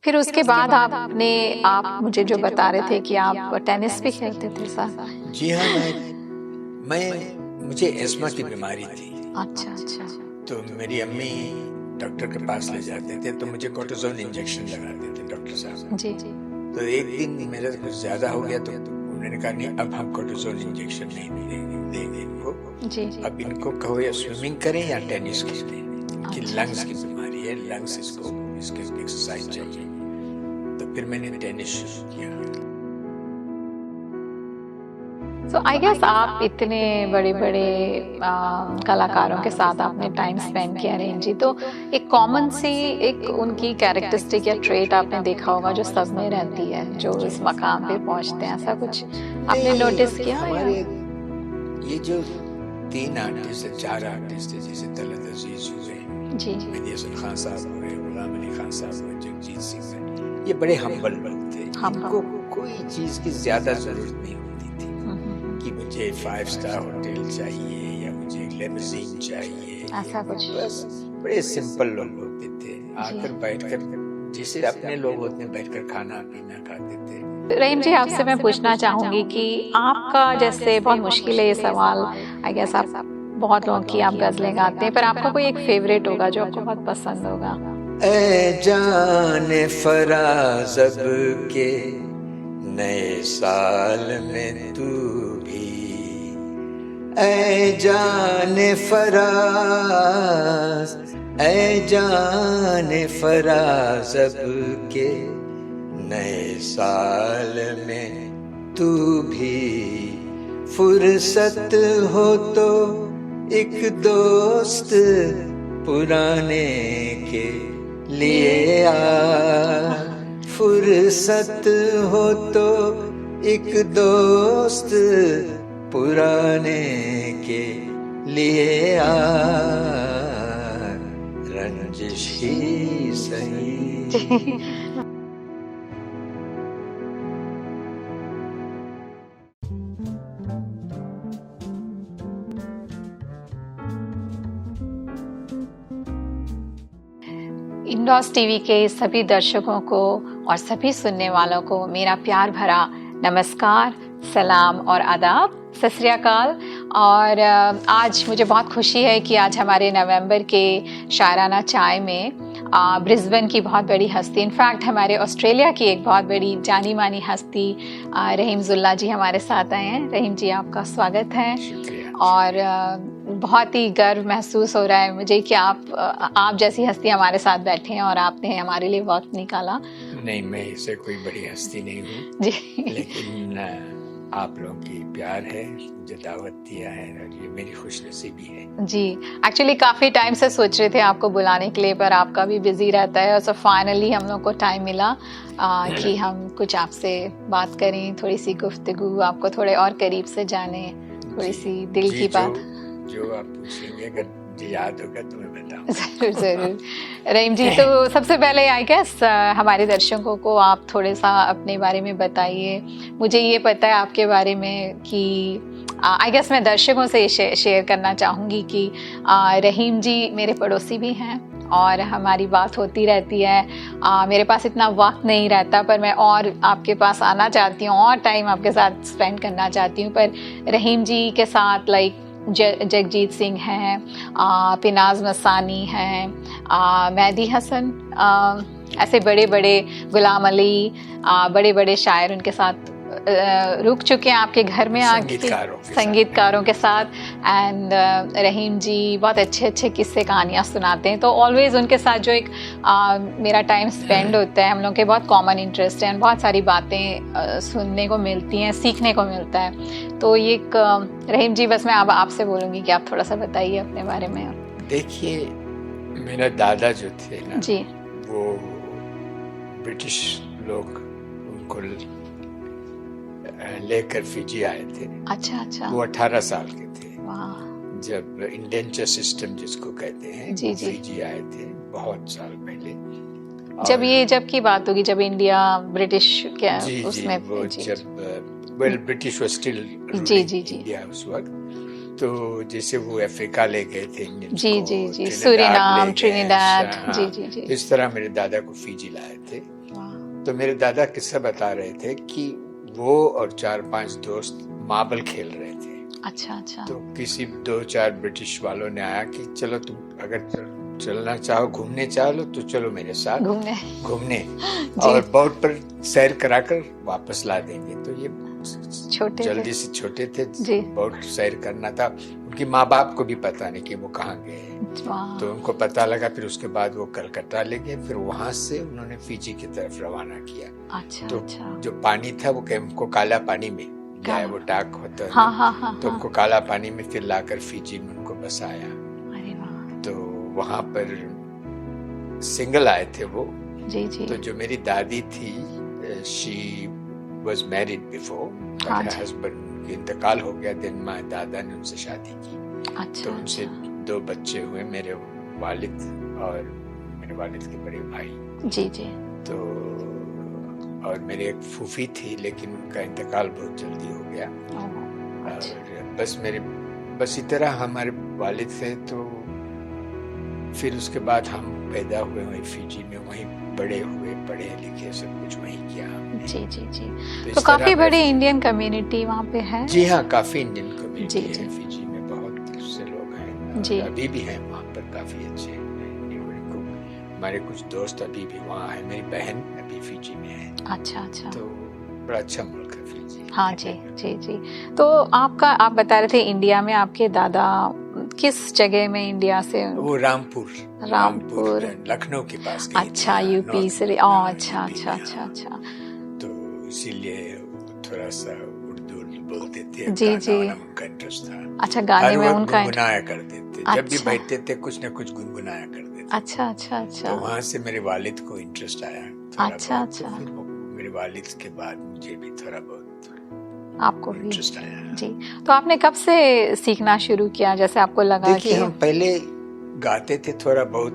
फिर उसके बाद आपने आप मुझे जो बता रहे थे कि आप टेनिस भी खेलते थे साथ। जी हाँ, मुझे एस्मा की बीमारी थी। अच्छा अच्छा। तो मेरी अम्मी डॉक्टर के पास ले जाते थे तो मुझे कोर्टिसोन इंजेक्शन लगाते थे डॉक्टर साहब। जी तो एक दिन मेरा कुछ ज्यादा हो गया तो उन्होंने कहा नहीं, अब हम कोर्टिसोन इंजेक्शन नहीं देंगे इनको, जी। अब इनको कहो या स्विमिंग करें या टेनिस खेलें। इनकी लंग्स की बीमारी है, लंग्स इसके एक्सरसाइज चाहिए। तो फिर मैंने टेनिस शुरू किया। So I guess आप इतने बड़े बड़े कलाकारों के साथ आपने टाइम स्पेंड किया रहीम जी, तो एक कॉमन सी एक उनकी कैरेक्टरिस्टिक या ट्रेट आपने देखा होगा जो सब में रहती है, जो इस मकाम पे पहुंचते हैं, ऐसा कुछ आपने नोटिस किया? हमारे ये जो 3 आर्टिस्ट है, 4 आर्टिस्ट है, जैसे तलत अजीज हुए, जी मेहदी हसन खान साहब हुए, गुलाम अली खान साहब हुए, जगजीत सिंह हुए, ये बड़े हम्बल लोग थे। इनको कोई चीज की ज्यादा जरूरत नहीं होती थी कि मुझे 5 स्टार होटल चाहिए या मुझे लेमोजीन चाहिए, ऐसा कुछ। बस बड़े सिंपल लोग होते थे। आकर बैठकर जैसे अपने लोग होते हैं, बैठकर खाना पीना खाते थे। रहीम जी, आपसे मैं पूछना चाहूंगी कि आपका, जैसे बहुत मुश्किल है ये सवाल, आई गेस आप बहुत लोगों की आप गजलें गाते हैं, पर आपका कोई एक फेवरेट होगा जो आपको बहुत पसंद होगा? ऐ जाने फराज़ब के नए साल में तू भी, ऐ जाने फराज, ऐ जाने फराज़ब के नए साल में तू भी, फुर्सत हो तो एक दोस्त पुराने के लिए आ, फुर्सत हो तो एक दोस्त पुराने के लिए आ, रंजिश ही सही। इंडॉस टीवी के सभी दर्शकों को और सभी सुनने वालों को मेरा प्यार भरा नमस्कार, सलाम और आदाब, सत श्री अकाल। और आज मुझे बहुत खुशी है कि आज हमारे नवंबर के शायराना चाय में ब्रिस्बेन की बहुत बड़ी हस्ती, इनफैक्ट हमारे ऑस्ट्रेलिया की एक बहुत बड़ी जानी मानी हस्ती रहीम जुल्ला जी हमारे साथ आए हैं। रहीम जी, आपका स्वागत है। और बहुत ही गर्व महसूस हो रहा है मुझे कि आप जैसी हस्ती हमारे साथ बैठे हैं और आपने हमारे लिए वक्त निकाला। नहीं, मैं इससे कोई बड़ी हस्ती नहीं हूँ जी, लेकिन आप लोगों की प्यार है, मुझे दावत दिया है और ये मेरी खुशनसीबी है। जी, एक्चुअली काफ़ी टाइम से सोच रहे थे आपको बुलाने के लिए, पर आपका भी बिजी रहता है, और सो फाइनली हम लोग को टाइम मिला कि हम कुछ आपसे बात करें, थोड़ी सी गुफ्तगू, आपको थोड़े और करीब से जाने, थोड़ी सी दिल की बात। जो आप पूछेंगे अगर मुझे याद होगा तो मैं बताऊंगा। जरूर जरूर। रहीम जी, तो सबसे पहले आई गेस हमारे दर्शकों को आप थोड़े सा अपने बारे में बताइए। मुझे ये पता है आपके बारे में कि आई गेस मैं दर्शकों से शेयर करना चाहूँगी कि रहीम जी मेरे पड़ोसी भी हैं और हमारी बात होती रहती है। मेरे पास इतना वक्त नहीं रहता, पर मैं और आपके पास आना चाहती हूँ और टाइम आपके साथ स्पेंड करना चाहती हूँ। पर रहीम जी के साथ लाइक जगजीत सिंह हैं, पिनाज मसानी हैं, मेहदी हसन, ऐसे बड़े बड़े, गुलाम अली, बड़े बड़े शायर उनके साथ रुक चुके हैं आपके घर में आके, संगीतकारों के साथ। एंड रहीम जी बहुत अच्छे अच्छे किस्से कहानियाँ सुनाते हैं, तो ऑलवेज उनके साथ जो एक मेरा टाइम स्पेंड होता है, हम लोग के बहुत कॉमन इंटरेस्ट हैं, बहुत सारी बातें सुनने को मिलती हैं, सीखने को मिलता है। तो ये रहीम जी, बस मैं अब आपसे बोलूँगी कि आप थोड़ा सा बताइए अपने बारे में। देखिए, मेरा दादा जो थे ना जी, वो ब्रिटिश लोग उनको लेकर फिजी आए थे। अच्छा अच्छा। वो 18 साल के थे वाह। जब इंडेंचर सिस्टम जिसको कहते हैं, जी जी, फिजी आए थे बहुत साल पहले। जब की बात होगी जब इंडिया ब्रिटिश क्या जी उसमें जी, वो जी, जब ब्रिटिश वाज स्टिल जी जी जी, इंडिया उस वक्त। तो जैसे वो अफ्रीका ले गए थे इंडियंस जी को, जी जी, सूरीनाम, ट्रिनिडाड, हाँ, जी जी जी, इस तरह मेरे दादा को फिजी लाए थे। वाह। तो मेरे दादा किस्सा बता रहे थे कि वो और 4-5 दोस्त मार्बल खेल रहे थे। अच्छा अच्छा। तो किसी 2-4 ब्रिटिश वालों ने आया कि चलो तुम अगर चलना चाहो, घूमने चाहो तो चलो मेरे साथ घूमने और बोट पर सैर कराकर वापस ला देंगे। तो ये जल्दी से छोटे थे, बोट सैर करना था। उनकी माँ बाप को भी पता नहीं कि वो कहाँ गए। तो उनको पता लगा, फिर उसके बाद वो कलकत्ता ले गए। फिर वहां से उन्होंने फिजी की तरफ रवाना किया। अच्छा, तो अच्छा। जो पानी था वो उनको काला पानी में लाया, वो डाक होता है। हाँ, तो उनको काला पानी में फिर लाकर फिजी में उनको बसाया। अरे वाह। तो वहां पर सिंगल आए थे वो। जी जी। तो जो मेरी दादी थी, she was married before, but husband का इंतकाल हो गया। दिन माँ दादा ने उनसे शादी की। अच्छा, तो उनसे 2 बच्चे हुए, मेरे वालिद और मेरे वालिद के बड़े भाई। जी जी। तो और मेरी एक फूफी थी, लेकिन उनका इंतकाल बहुत जल्दी हो गया। और बस इस तरह हमारे वालिद थे। तो फिर उसके बाद हम पैदा हुए वहीं फिजी में, वहीं बड़े हुए, पढ़े लिखे, सब कुछ वहीं किया हमने। जी जी जी। तो काफी बड़ी इंडियन कम्युनिटी वहाँ पे है। जी हाँ, काफी इंडियन कम्युनिटी है फिजी में, बहुत से लोग हैं जी। अभी भी हैं वहाँ पर, काफी अच्छे। हमारे कुछ दोस्त अभी भी वहाँ हैं। मेरी बहन अभी फिजी में है। अच्छा अच्छा। तो बड़ा अच्छा मुल्क है फिजी। हाँ जी जी जी। तो आप बता रहे थे इंडिया में आपके दादा किस जगह में इंडिया से? वो रामपुर लखनऊ के पास। अच्छा, यूपी से। अच्छा अच्छा अच्छा अच्छा। तो इसीलिए थोड़ा सा उर्दू बोलते थे। जी जी। उनका इंटरेस्ट था। अच्छा, गाने में उनका गुनगुनाया करते थे। जब भी बैठते थे कुछ न कुछ गुनगुनाया करते थे। अच्छा अच्छा अच्छा। तो वहाँ से मेरे वालिद को इंटरेस्ट आया। अच्छा अच्छा। तो फिर मेरे वालिद के बाद मुझे भी थोड़ा बहुत आपको भी इंटरेस्ट आया। जी। तो आपने कब से सीखना शुरू किया, जैसे आपको लगा? देखिए, हम पहले गाते थे थोड़ा बहुत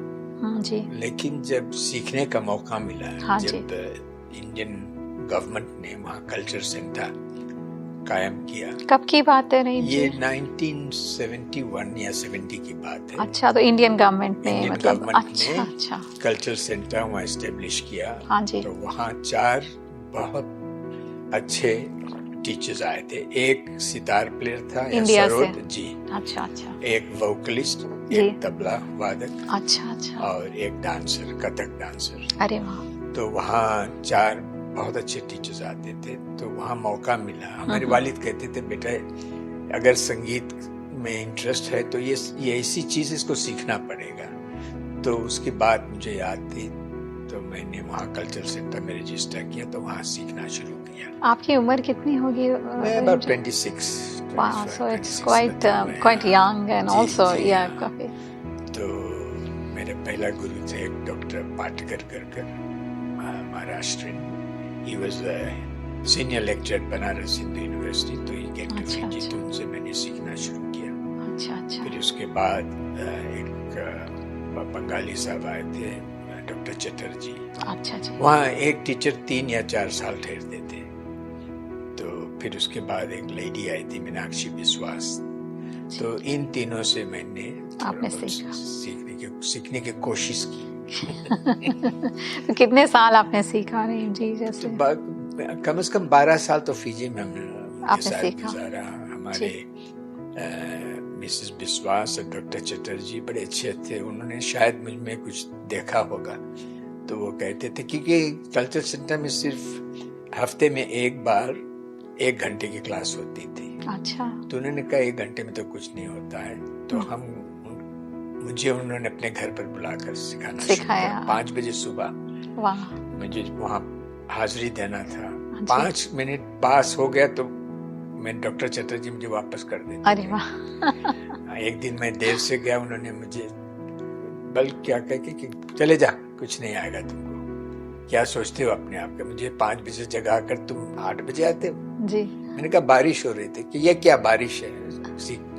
जी, लेकिन जब सीखने का मौका मिला, हाँ जब इंडियन गवर्नमेंट ने वहाँ कल्चर सेंटर कायम किया। कब की बात है रही? ये 1971 या 70 की बात है। अच्छा, तो इंडियन गवर्नमेंट ने मतलब अच्छा कल्चर सेंटर वहाँ एस्टेब्लिश किया। हाँ जी। तो वहाँ 4 बहुत अच्छे टीचर्स आए थे। एक सितार प्लेयर था इंडिया से जी। अच्छा अच्छा। एक वोकलिस्ट, एक तबला वादक, अच्छा अच्छा, और एक डांसर, कथक डांसर। अरे वाह। तो वहाँ 4 बहुत अच्छे टीचर्स आते थे। तो वहाँ मौका मिला। हमारे वालिद कहते थे, बेटा अगर संगीत में इंटरेस्ट है तो ये ऐसी चीज, इसको सीखना पड़ेगा। तो उसकी बात मुझे याद थी। तो मैंने वहाँ कल्चर सेंटर में रजिस्टर किया, तो वहाँ सीखना शुरू किया। आपकी उम्र कितनी होगी? मैं about 26। Wow, so it's quite young and also yeah, काफी। तो मेरे पहला गुरु थे एक डॉक्टर पाटकर कर Maharashtrian. He was a senior lecturer at Banaras Hindu university. तो he came to Fiji, तो उनसे मैंने सीखना शुरू किया। अच्छा अच्छा। फिर उसके बाद एक बंगाली साहब आए थे, डॉक्टर चटर्जी। अच्छा जी। वहाँ एक टीचर 3 या 4 साल ठहरते थे। तो फिर उसके बाद एक लेडी आई थी, मीनाक्षी विश्वास। तो इन तीनों से मैंने आपने सीखने की कोशिश की। तो कितने साल आपने सीखा? नहीं जी, जैसे तो कम से कम 12 साल तो फिजी में आपने सीखा। हमारे मिसेस विश्वास और डॉक्टर चटर्जी बड़े अच्छे थे। उन्होंने शायद मुझ में कुछ देखा होगा। तो वो कहते थे, क्योंकि कल्चर सेंटर में सिर्फ हफ्ते में एक बार 1 घंटे की क्लास होती थी। अच्छा। तो उन्होंने कहा 1 घंटे में तो कुछ नहीं होता है। तो मुझे उन्होंने अपने घर पर बुलाकर सिखाया। 5 बजे सुबह। वाह। मुझे वहाँ हाजिरी देना था। 5 मिनट पास हो गया तो मैं डॉक्टर चटर्जी मुझे वापस कर देते। अरे वाह। एक दिन मैं देर से गया, उन्होंने मुझे बल क्या कह के कि चले जा, कुछ नहीं आएगा तुमको, क्या सोचते हो अपने आप का। मुझे 5 बजे जगा कर तुम 8 बजे आते हो जी। मैंने कहा बारिश हो रही थी कि ये क्या बारिश है,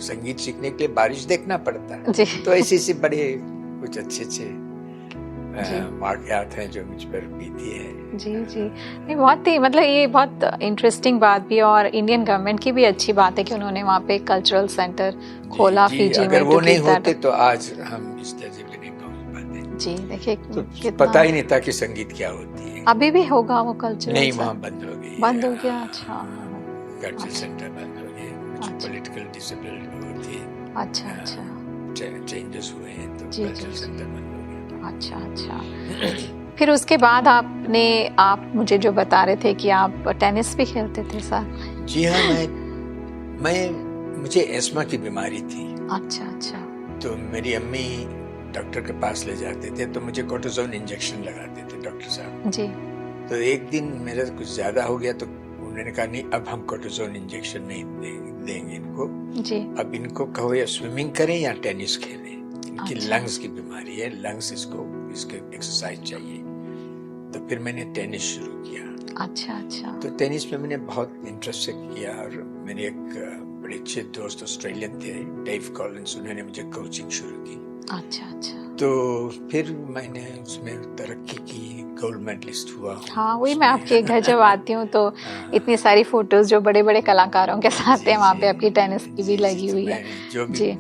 संगीत सीखने के लिए बारिश देखना पड़ता है जी। तो ऐसी बड़े कुछ अच्छे वाकयात हैं जो मुझ पर बीती है। जी जी, नहीं बहुत ही मतलब ये बहुत इंटरेस्टिंग बात भी है और इंडियन गवर्नमेंट की भी अच्छी बात है कि उन्होंने वहाँ पे कल्चरल सेंटर खोला फिजी में। अगर वो नहीं होते तो आज हम इस दर्जे पे नहीं पहुँच पाते। जी देखिए, तो पता ही नहीं था कि संगीत क्या होती है। गई। अभी भी होगा वो कल्चर? नहीं, वहाँ बंद हो गई। बंद हो गया? अच्छा। कल्चर सेंटर बंद हो गए, कुछ पॉलिटिकल डिसेबिलिटी थी। अच्छा। चेंजेस हुए हैं तो जी, कल्चर जी, सेंटर बंद हो गया। अच्छा। फिर उसके बाद आप मुझे जो बता रहे थे कि आप टेनिस भी खेलते थे सर? जी हाँ, मुझे एस्मा की बीमारी थी। अच्छा। तो मेरी अम्मी डॉक्टर के पास ले जाते थे तो मुझे कोर्टिसोन इंजेक्शन लगाते थे डॉक्टर साहब जी। तो एक दिन मेरा कुछ ज्यादा हो गया तो उन्होंने कहा नहीं, अब हम कोर्टिसोन इंजेक्शन नहीं देंगे इनको। जी। अब इनको कहो या स्विमिंग करें या टेनिस खेलें। इनकी अच्छा। लंग्स की बीमारी है, लंग्स इसके एक्सरसाइज चाहिए। तो फिर मैंने टेनिस शुरू किया। अच्छा। तो टेनिस में मैंने बहुत इंटरेस्ट से किया और मेरे एक बड़े अच्छे दोस्त ऑस्ट्रेलियन थे, डेव कॉलिंस, उन्होंने मुझे कोचिंग शुरू की। अच्छा। तो फिर मैंने उसमें तरक्की की, गोल्ड मेडलिस्ट हुआ। हाँ, वही मैं आपके घर जब आती हूँ तो इतनी सारी फोटोज जो बड़े बड़े कलाकारों के साथ हैं वहाँ पे आपकी टेनिस की भी लगी हुई है। जो भी जी,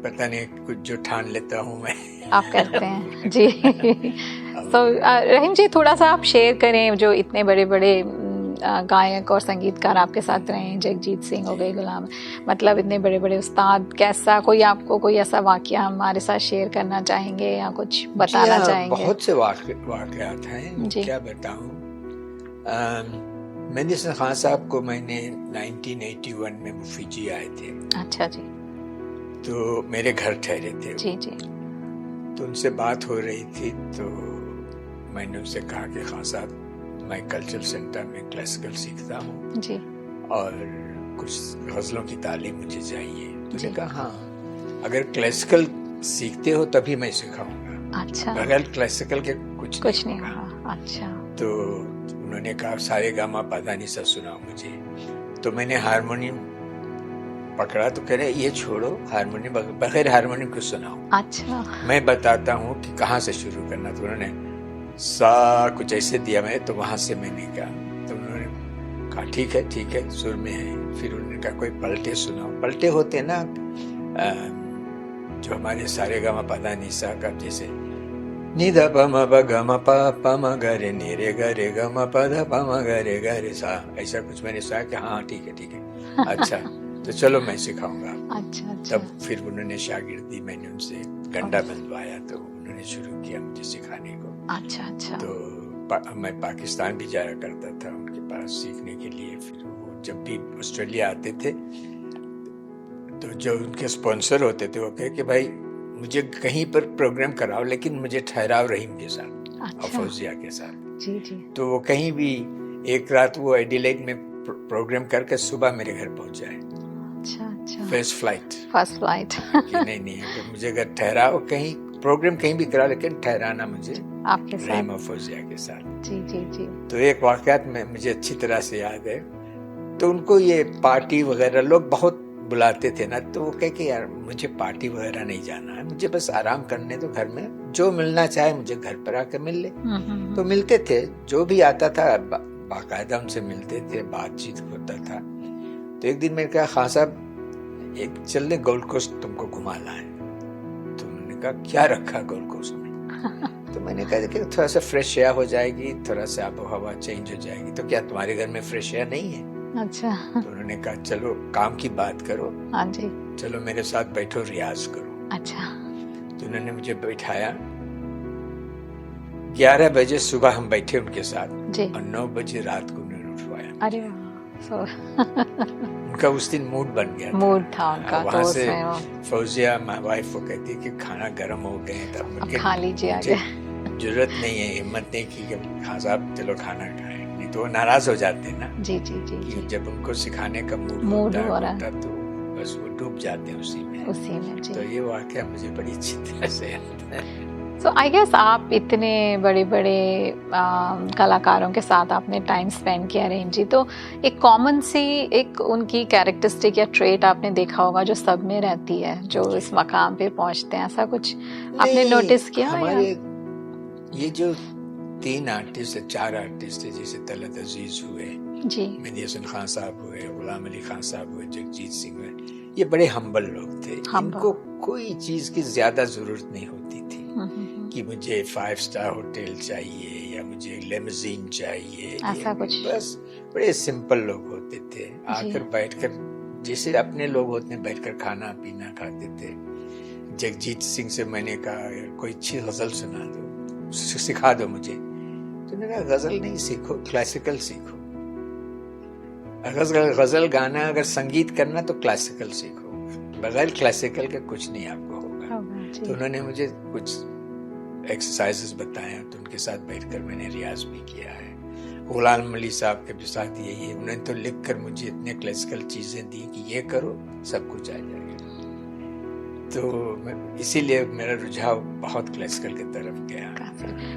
पता नहीं कुछ जो ठान लेता हूँ मैं आप करते हैं जी। तो रहीम जी, थोड़ा सा आप शेयर करें, जो इतने बड़े बड़े गायक और संगीतकार आपके साथ रहे हैं, जगजीत सिंह हो गए, गुलाम, मतलब इतने बड़े बड़े उस्ताद, कैसा आपको कोई ऐसा वाकया हमारे साथ शेयर करना चाहेंगे या कुछ बताना चाहेंगे? बहुत से वाकयात हैं, क्या बताऊं। मेहंदी खान साहब को मैंने 1981 में फिजी आए थे। अच्छा जी। तो मेरे घर ठहरे थे जी। तो उनसे बात हो रही थी तो मैंने उनसे कहा कि खान साहब, मैं कल्चरल सेंटर में क्लासिकल सीखता हूँ जी। और कुछ गजलों की तालीम मुझे चाहिए। तो उन्होंने कहा हाँ, अगर क्लासिकल सीखते हो तभी मैं सिखाऊंगा। अच्छा। बगैर क्लासिकल के कुछ नहीं होगा। अच्छा। तो उन्होंने कहा सारे गामा पाधानी सा सुनाओ मुझे। तो मैंने हारमोनियम पकड़ा तो कह रहे ये छोड़ो, हारमोनियम बगैर हारमोनियम को सुनाओ। अच्छा। मैं बताता हूँ कि कहाँ से शुरू करना। तो उन्होंने सा कुछ ऐसे दिया मैं, तो वहां से मैंने कहा। तो उन्होंने कहा ठीक है सुर में है। फिर उन्होंने कहा कोई पलटे सुनाओ। पलटे होते ना जो हमारे सारे गामा पदा निसा का, जैसे निधा पमा प गमा पा म ग रे नि रे ग रे ग म प ध प म ग रे सा, ऐसा कुछ मैंने सुना कि हाँ ठीक है अच्छा तो चलो मैं सिखाऊंगा। अच्छा। तब फिर उन्होंने शागिर्दी, मैंने उनसे गंडा बंधवाया तो उन्होंने शुरू किया मुझे सिखाने को। अच्छा। तो मैं पाकिस्तान भी जाया करता था उनके पास सीखने के लिए। फिर वो जब भी ऑस्ट्रेलिया आते थे तो जो उनके स्पॉन्सर होते थे वो कहे कि भाई मुझे कहीं पर प्रोग्राम कराओ लेकिन मुझे ठहराव रहीम के साथ। अच्छा। और फौजिया के साथ। जी। तो वो कहीं भी एक रात वो एडिलेड में प्रोग्राम करके सुबह मेरे घर पहुंच जाए। अच्छा। फर्स्ट फ्लाइट नहीं तो मुझे अगर ठहराओ कहीं प्रोग्राम कहीं भी करा, लेकिन ठहराना मुझे आपके साथ, रहीम और फौजिया के साथ। जी। तो एक वाकयात में मुझे अच्छी तरह से याद है। तो उनको ये पार्टी वगैरह लोग बहुत बुलाते थे ना, तो वो कहे कि यार मुझे पार्टी वगैरह नहीं जाना है, मुझे बस आराम करने दो घर में, जो मिलना चाहे मुझे घर पर आकर मिल ले। तो मिलते थे, जो भी आता था बाकायदा उनसे मिलते थे, बातचीत होता था। तो एक दिन मैंने कहा खान साहब एक चल दे गोल्ड कोस्ट, तुमको घुमाना है। तो उन्होंने कहा क्या रखा गोल्ड कोस्ट में? तो मैंने कहा कि थोड़ा सा फ्रेश एयर हो जाएगी, थोड़ा सा आबो हवा चेंज हो जाएगी। तो क्या तुम्हारे घर में फ्रेश एयर नहीं है? अच्छा। तो उन्होंने कहा चलो काम की बात करो। हाँ जी। चलो मेरे साथ बैठो, रियाज करो। अच्छा। तो उन्होंने मुझे बैठाया। 11 बजे सुबह हम बैठे उनके साथ जी। और 9 बजे रात को उन्होंने उठवाया। अरे उनका उस दिन मूड बन गया था उनका। वहाँ से फौजिया माय वाइफ वो कहती कि खाना गर्म हो गए, तब खा लीजिए आगे। जरूरत नहीं है, हिम्मत नहीं की कि खान साहब चलो खाना खाएं, नहीं तो वो नाराज हो जाते हैं ना। जी। कि जब उनको सिखाने का मूड होता तो बस वो डूब जाते हैं उसी में जी। तो ये वाकया मुझे बड़ी अच्छी तरह से याद है। So I guess आप इतने बड़े बड़े कलाकारों के साथ आपने टाइम स्पेंड किया रहीम जी, तो एक कॉमन सी एक उनकी कैरेक्टरिस्टिक या ट्रेट आपने देखा होगा जो सब में रहती है, जो इस मकाम पे पहुंचते हैं, ऐसा कुछ आपने नोटिस किया? हमारे ये जो 3 आर्टिस्ट है, 4 आर्टिस्ट है, जैसे तलत अजीज हुए जी, मेहंदी हसन खान साहब हुए, गुलाम अली खान साहब हुए, जगजीत सिंह हुए, ये बड़े हम्बल लोग थे। इनको कोई चीज की ज्यादा जरूरत नहीं होती थी कि मुझे 5 स्टार होटल चाहिए या मुझे लेमोजीन चाहिए, ऐसा कुछ? बस बड़े सिंपल लोग होते थे, आकर बैठकर जैसे अपने लोग होते हैं बैठकर खाना पीना खाते थे। जगजीत सिंह से मैंने कहा कोई अच्छी गजल सुना दो, सिखा दो मुझे। तो मैंने कहा गजल नहीं सीखो, क्लासिकल सीखो। गजल गाना अगर संगीत करना तो क्लासिकल सीखो, बगैर क्लासिकल के कुछ नहीं आपको होगा। तो उन्होंने मुझे कुछ एक्सरसाइजेस बताए, तो उनके साथ बैठकर मैंने रियाज भी किया है। गुलाम अली साहब के भी साथ यही है, उन्होंने तो लिखकर मुझे इतने क्लासिकल चीजें दी कि ये करो सब कुछ आ जाएगा। तो इसीलिए मेरा रुझाव बहुत क्लासिकल की तरफ गया।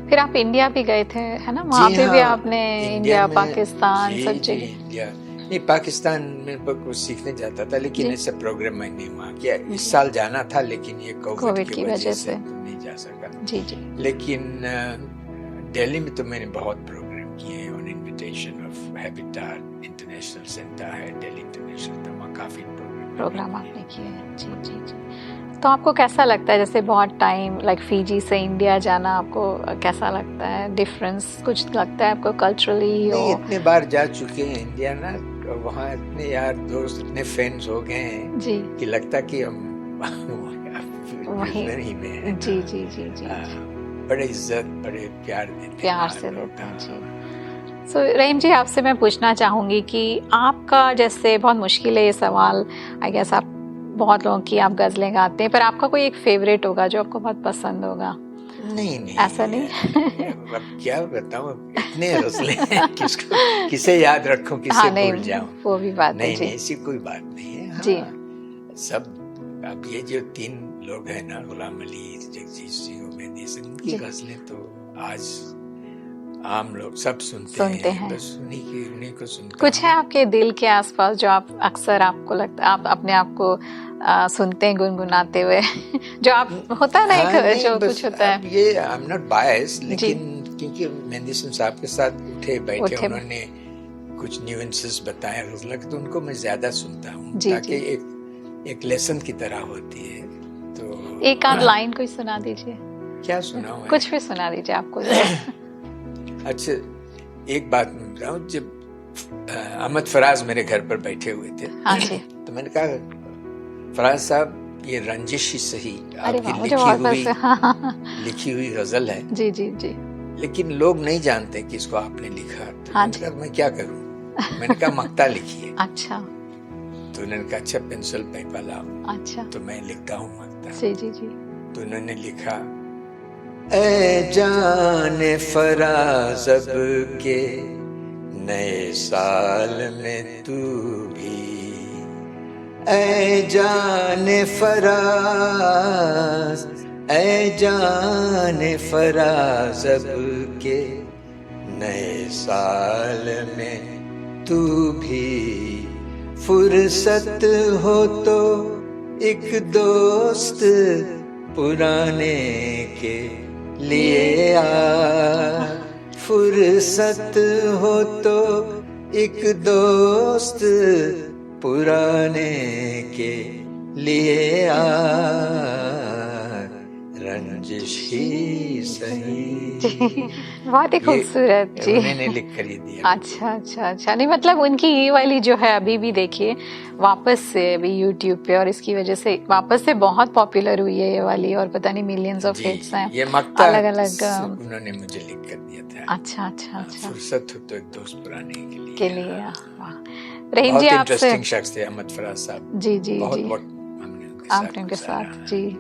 फिर आप इंडिया भी गए थे, है ना? वहाँ पे भी आपने इंडिया पाकिस्तान सब जगह? इंडिया नहीं, पाकिस्तान में कुछ सीखने जाता था, लेकिन ऐसा प्रोग्राम मैंने वहाँ किया। इस साल जाना था लेकिन ये कोविड की वजह से नहीं जा सका। जी जी। लेकिन दिल्ली में तो मैंने बहुत प्रोग्राम किए on invitation of habitat international centre है दिल्ली इंटरनेशनल, तो वहाँ काफी प्रोग्राम आपने किए हैं। जी जी जी। तो आपको कैसा लगता है, जैसे बहुत टाइम लाइक फिजी से इंडिया जाना, आपको कैसा लगता है? डिफरेंस कुछ लगता है आपको कल्चरली? इतने बार जा चुके हैं इंडिया ना, वहाँ इतने यार दोस्त, इतने फ्रेंड्स हो गए हैं जी कि लगता कि हम वहीं में हैं। जी जी जी जी। बड़े इज्जत बड़े प्यार से देते हैं जी। सो रहीम जी, आपसे मैं पूछना चाहूँगी कि आपका, जैसे बहुत मुश्किल है ये सवाल, आई गेस आप बहुत लोगों की आप गज़लें गाते हैं, पर आपका कोई एक फेवरेट होगा जो आपको बहुत पसंद होगा? नहीं ऐसा नहीं। अब क्या बताऊं, इतने गज़लें हैं, किसे याद रखूं, किसे भूल जाऊं? वो भी बात नहीं, ऐसी कोई बात नहीं है जी। सब अब ये जो 3 लोग हैं ना, गुलाम अली, जगजीत सिंह, मेहंदी सिंह, उनकी गज़लें तो आज आम लोग सब सुनते हैं। बस उन्हीं को सुनते। कुछ है आपके दिल के आसपास जो आप अक्सर, आपको लगता है आप अपने आप को सुनते हैं गुनगुनाते हुए? जो आप होता है ना, जो कुछ होता है। ये आई एम नॉट बायस्ड, लेकिन क्योंकि मेहंदी सिंह साहब के साथ उठे बैठे उन्होंने कुछ न्यूएंसेस बताए गज़ल, तो उनको मैं ज्यादा सुनता हूँ, ताकि एक लेसन की तरह होती है। तो एक आध लाइन कोई सुना दीजिए। क्या सुनाऊं? कुछ भी सुना दीजिए आपको। अच्छा, एक बात मैं बताऊं, जब अहमद फराज मेरे घर पर बैठे हुए थे, हाँ जी, तो मैंने कहा फराज साहब, ये रंजिश ही सही आपकी लिखी हुई गजल है। जी जी जी। लेकिन लोग नहीं जानते कि इसको आपने लिखा। तो हाँ मैंने कहा मैं क्या करूं? मैंने कहा मक्ता लिखिए। अच्छा। तो उन्होंने कहा अच्छा पेंसिल पेपर लाओ। अच्छा। तो मैं लिखता हूँ मक्ता। जी जी जी। तो उन्होंने लिखा, ऐ जाने फराज़ब के नए साल में तू भी, ऐ जाने फराज़, ऐ जाने फराज़ब के नए साल में तू भी, फुर्सत हो तो एक दोस्त पुराने के लिए आ, फुर्सत हो तो एक दोस्त पुराने के लिए आ, रंजिश ही सही। बहुत ही खूबसूरत जी, उन्होंने लिख कर ही दिया। अच्छा अच्छा अच्छा। नहीं मतलब उनकी ये वाली जो है अभी भी देखिए वापस से अभी YouTube पे, और इसकी वजह से वापस से बहुत पॉपुलर हुई है ये वाली, और पता नहीं मिलियंस ऑफ हिट्स हैं। ये मक्ता अलग अलग उन्होंने मुझे लिख कर दिया था। अच्छा अच्छा अच्छा। फुर्सत हो तो एक दोस्त पुराने के लिए। वाह रहीम जी, आपसे इंटरेस्टिंग शख्स थे अहमद फराज साहब। जी जी बहुत जी, हमने उनके साथ जी।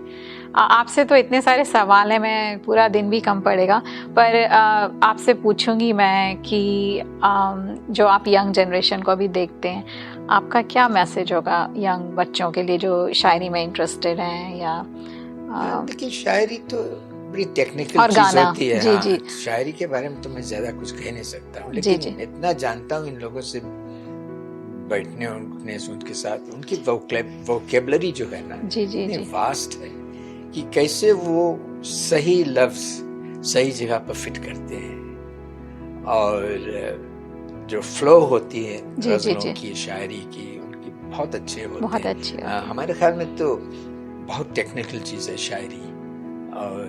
आपसे तो इतने सारे सवाल हैं, मैं पूरा दिन भी कम पड़ेगा, पर आपसे पूछूंगी मैं कि जो आप यंग जनरेशन को भी देखते हैं, आपका क्या मैसेज होगा यंग बच्चों के लिए जो शायरी में इंटरेस्टेड हैं? या देखिए शायरी तो बड़ी टेक्निकल और चीज होती है। जी जी। शायरी के बारे में तो मैं ज्यादा कुछ कह नहीं सकता हूँ, लेकिन इतना जानता हूँ इन लोगों से बैठने उठने से उनके साथ, उनकी वोकेबलरी जो है ना, जी जी जी, वास्ट है कि कैसे वो सही लफ्ज सही जगह पर फिट करते हैं, और जो फ्लो होती है गज़लों की, शायरी की, उनकी बहुत अच्छे होते हैं, बहुत अच्छे। हमारे ख्याल में तो बहुत टेक्निकल चीज़ है शायरी, और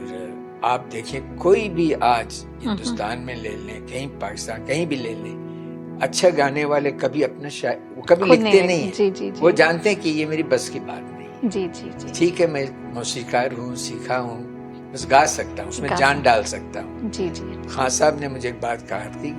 आप देखें कोई भी आज हिंदुस्तान में ले लें, कहीं पाकिस्तान, कहीं भी ले लें, अच्छा गाने वाले कभी अपना वो कभी खुद लिखते नहीं है। जी, जी, जी। वो जानते हैं कि ये मेरी बस की बात नहीं। जी, जी, जी। ठीक है, मैं मौसीकार हूँ, सीखा हूँ, बस गा सकता हूँ, उसमें जान डाल सकता हूँ। जी, जी। खान साहब ने मुझे एक बात कहा थी,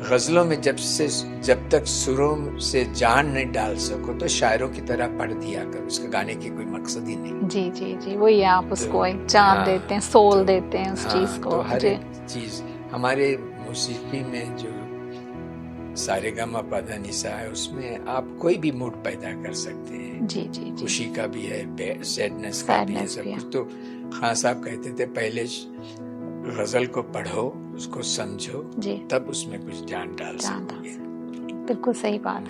गजलों में जब तक सुरों से जान नहीं डाल सको तो शायरों की तरह पढ़ दिया कर, उसके गाने की कोई मकसद ही नहीं। जी, जी, जी, वही आप उसको एक जान देते हैं, सोल देते हैं उस चीज को। तो हर एक चीज हमारे मौसीकी में जो सारेगामा पा धा निसा है, उसमें आप कोई भी मूड पैदा कर सकते हैं। जी, जी, जी। खुशी का भी है, सैडनेस का भी है, सब कुछ। तो खान साहब कहते थे पहले गजल को पढ़ो, उसको समझो, तब उसमें कुछ जान डाल सकोगे। बिल्कुल सही बात।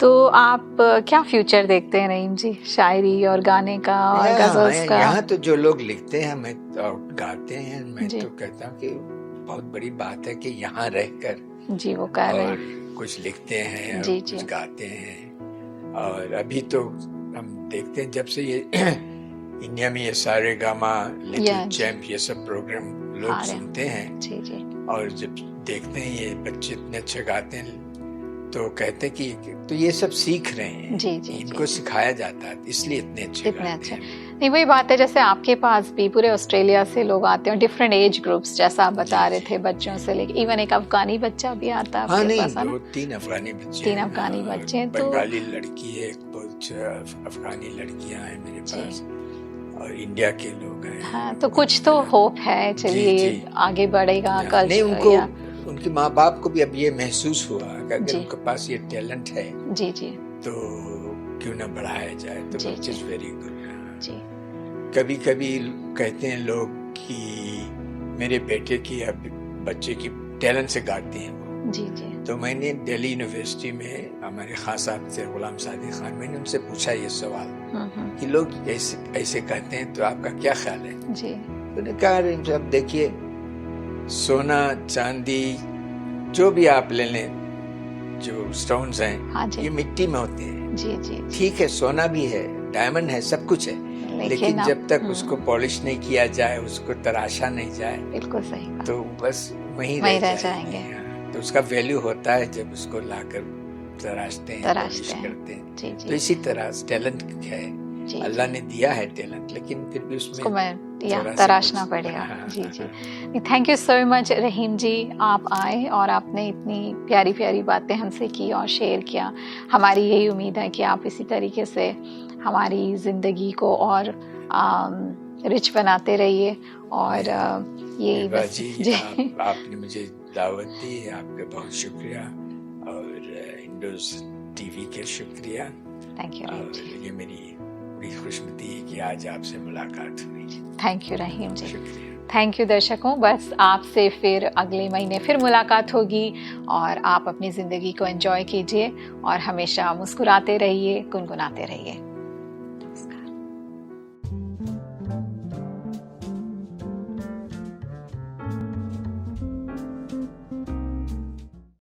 तो आप क्या फ्यूचर देखते हैं रहीम जी, शायरी और गाने का और गजल्स का? यहाँ तो जो लोग लिखते हैं, मैं गाते हैं, मैं तो कहता हूँ कि बहुत बड़ी बात है कि यहाँ रहकर जी वो कर रहे हैं, कुछ लिखते हैं, जी, कुछ गाते हैं। और अभी तो हम देखते हैं जब से ये इंडिया में ये सारेगामा, लिटिल चैम्प, ये सब प्रोग्राम लोग सुनते हैं, जी, जी। और जब देखते हैं ये बच्चे इतने अच्छे गाते हैं तो कहते हैं कि तो ये सब सीख रहे हैं। जी, जी, इनको सिखाया जाता है, इसलिए इतने अच्छे गाते हैं। नहीं, वही बात है, जैसे आपके पास भी पूरे ऑस्ट्रेलिया से लोग आते हैं, डिफरेंट एज ग्रुप्स, जैसा आप बता रहे थे, बच्चों से लेके इवन एक अफगानी बच्चा भी आता है आपके पास। नहीं, 2-3 अफगानी बच्चे, 3 अफगानी बच्चे हैं। तो बंगाली लड़की है, कुछ अफगानी लड़कियां हैं मेरे पास, और इंडिया के लोग हैं। हाँ, तो कुछ तो होप है, चलिए आगे बढ़ेगा कल। नहीं, उनके माँ बाप को भी अब ये महसूस हुआ कि अगर उनके पास ये टैलेंट है, जी, जी, तो क्यों ना बढ़ाया जाए, तो विच इज वेरी गुड। जी। कभी कभी कहते हैं लोग कि मेरे बेटे की, अब बच्चे की टैलेंट से गाते हैं वो। जी, जी। तो मैंने दिल्ली यूनिवर्सिटी में हमारे खान साहब थे, गुलाम सादिक खान, मैंने उनसे पूछा ये सवाल कि लोग ऐसे कहते हैं, तो आपका क्या ख्याल है? जी। उन्होंने कहा, अब देखिए, सोना चांदी जो भी आप ले लें, जो स्टोन्स हैं, ये मिट्टी में होते हैं। जी, जी। ठीक है, सोना भी है, डायमंड है, सब कुछ है, लेकिन जब तक उसको पॉलिश नहीं किया जाए, उसको तराशा नहीं जाए, बिल्कुल सही बात, तो बस वहीं रह जाएंगे। तो उसका वैल्यू होता है जब उसको लाकर तराशते हैं, पॉलिश करते हैं। जी, जी। तो इसी तरह टैलेंट है, अल्लाह ने दिया है टैलेंट, लेकिन फिर भी उसमें तराशना पड़ेगा। जी, जी। थैंक यू सो मच रहीम जी, आप आए और आपने इतनी प्यारी प्यारी बातें हमसे की और शेयर किया। हमारी यही उम्मीद है कि आप इसी तरीके से हमारी ज़िंदगी को और रिच बनाते रहिए। और ये जी, आपने मुझे दावत दी, आपका बहुत शुक्रिया, और इंडोज टीवी के शुक्रिया। Thank you. और ये मेरी बड़ी खुशमती है कि आज आपसे मुलाकात हुई। Thank you Rahim ji. Thank you दर्शकों, बस आपसे फिर अगले महीने फिर मुलाकात होगी, और आप अपनी ज़िंदगी को एंजॉय कीजिए और हमेशा मुस्कुराते रहिए, गुनगुनाते रहिए।